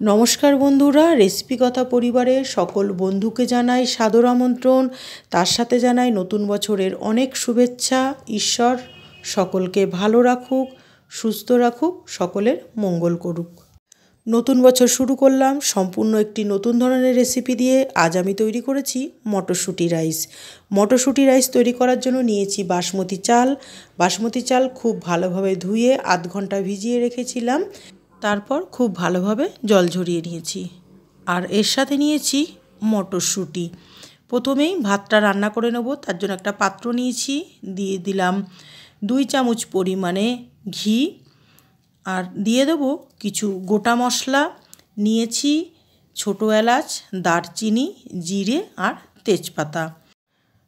নমস্কার বন্ধুরা, রেসিপি কথা পরিবারের সকল বন্ধুকে জানাই সাদর আমন্ত্রণ। তার সাথে জানাই নতুন বছরের অনেক শুভেচ্ছা। ঈশ্বর সকলকে ভালো রাখুক, সুস্থ রাখুক, সকলের মঙ্গল করুক। নতুন বছর শুরু করলাম সম্পূর্ণ একটি নতুন ধরনের রেসিপি দিয়ে। আজ আমি তৈরি করেছি মটরশুঁটি রাইস। মটরশুঁটি রাইস তৈরি করার জন্য নিয়েছি বাসমতি চাল। বাসমতি চাল খুব ভালোভাবে ধুয়ে আধ ঘন্টা ভিজিয়ে রেখেছিলাম, তারপর খুব ভালোভাবে জল ঝরিয়ে নিয়েছি। আর এর সাথে নিয়েছি মটরশুঁটি। প্রথমেই ভাতটা রান্না করে নেব, তার জন্য একটা পাত্র নিয়েছি, দিয়ে দিলাম 2 চামচ পরিমাণে ঘি, আর দিয়ে দেব কিছু গোটা মশলা। নিয়েছি ছোটো এলাচ, দারচিনি, জিরে আর তেজপাতা।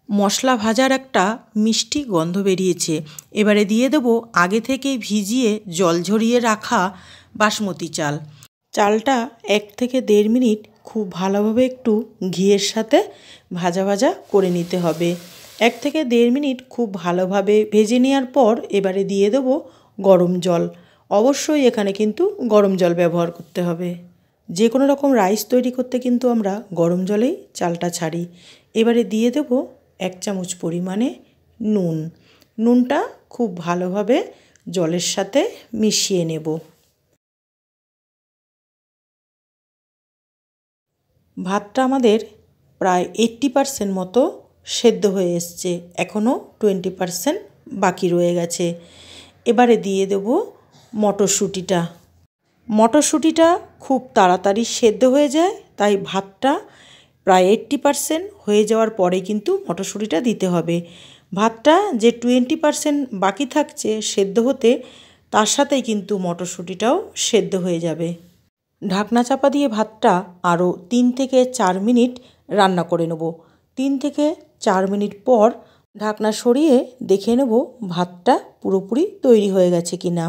মশলা ভাজার একটা মিষ্টি গন্ধ বেরিয়েছে। এবারে দিয়ে দেব আগে থেকে ভিজিয়ে জল ঝরিয়ে রাখা বাসমতি চাল। চালটা 1 থেকে 1.5 মিনিট খুব ভালোভাবে একটু ঘিয়ের সাথে ভাজা ভাজা করে নিতে হবে। 1 থেকে 1.5 মিনিট খুব ভালোভাবে ভেজে নেওয়ার পর এবারে দিয়ে দেব গরম জল। অবশ্যই এখানে কিন্তু গরম জল ব্যবহার করতে হবে। যে কোনো রকম রাইস তৈরি করতে কিন্তু আমরা গরম জলেই চালটা ছাড়ি। এবারে দিয়ে দেব 1 চামচ পরিমাণে নুন। নুনটা খুব ভালোভাবে জলের সাথে মিশিয়ে নেব। ভাতটা আমাদের প্রায় 80% মতো সেদ্ধ হয়ে এসছে, এখনও 20% বাকি রয়ে গেছে। এবারে দিয়ে দেব মটরশুঁটিটা। মটরশুঁটিটা খুব তাড়াতাড়ি সেদ্ধ হয়ে যায়, তাই ভাতটা প্রায় 80% হয়ে যাওয়ার পরে কিন্তু মটরশুঁটিটা দিতে হবে। ভাতটা যে 20% বাকি থাকছে সেদ্ধ হতে, তার সাথেই কিন্তু মটরশুঁটিটাও সেদ্ধ হয়ে যাবে। ঢাকনা চাপা দিয়ে ভাতটা আরও 3 থেকে 4 মিনিট রান্না করে নেব। 3 থেকে 4 মিনিট পর ঢাকনা সরিয়ে দেখে নেব ভাতটা পুরোপুরি তৈরি হয়ে গেছে কি না।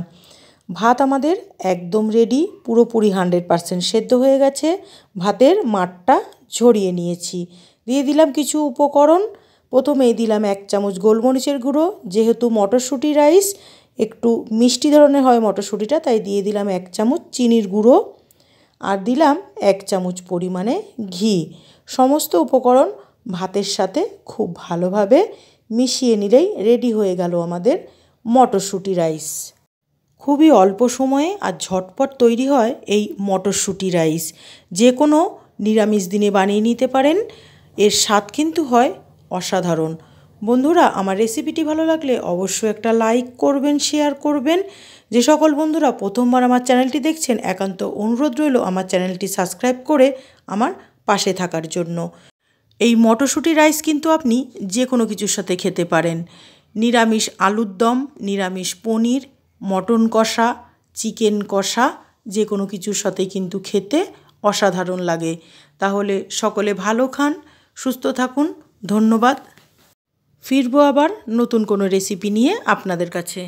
ভাত আমাদের একদম রেডি, পুরোপুরি 100% সেদ্ধ হয়ে গেছে। ভাতের মাঠটা ঝরিয়ে নিয়েছি। দিয়ে দিলাম কিছু উপকরণ। প্রথমেই দিলাম 1 চামচ গোলমরিচের গুঁড়ো। যেহেতু মটরশুঁটি রাইস একটু মিষ্টি ধরনের হয় মটরশুঁটিটা, তাই দিয়ে দিলাম 1 চামচ চিনির গুঁড়ো। আর দিলাম 1 চামচ পরিমাণে ঘি। সমস্ত উপকরণ ভাতের সাথে খুব ভালোভাবে মিশিয়ে নিলেই রেডি হয়ে গেল আমাদের মটরশুঁটি রাইস। খুবই অল্প সময়ে আর ঝটপট তৈরি হয় এই মটরশুঁটি রাইস। যে কোনো নিরামিষ দিনে বানিয়ে নিতে পারেন। এর স্বাদ কিন্তু হয় অসাধারণ। বন্ধুরা, আমার রেসিপিটি ভালো লাগলে অবশ্যই একটা লাইক করবেন, শেয়ার করবেন। যে সকল বন্ধুরা প্রথমবার আমার চ্যানেলটি দেখছেন, একান্ত অনুরোধ রইল আমার চ্যানেলটি সাবস্ক্রাইব করে আমার পাশে থাকার জন্য। এই মটরশুঁটি রাইস কিন্তু আপনি যে কোনো কিছুর সাথে খেতে পারেন। নিরামিষ আলুর দম, নিরামিষ পনির, মটন কষা, চিকেন কষা, যে কোনো কিছুর সাথেই কিন্তু খেতে অসাধারণ লাগে। তাহলে সকলে ভালো খান, সুস্থ থাকুন। ধন্যবাদ। ফিরবো আবার নতুন কোনো রেসিপি নিয়ে আপনাদের কাছে।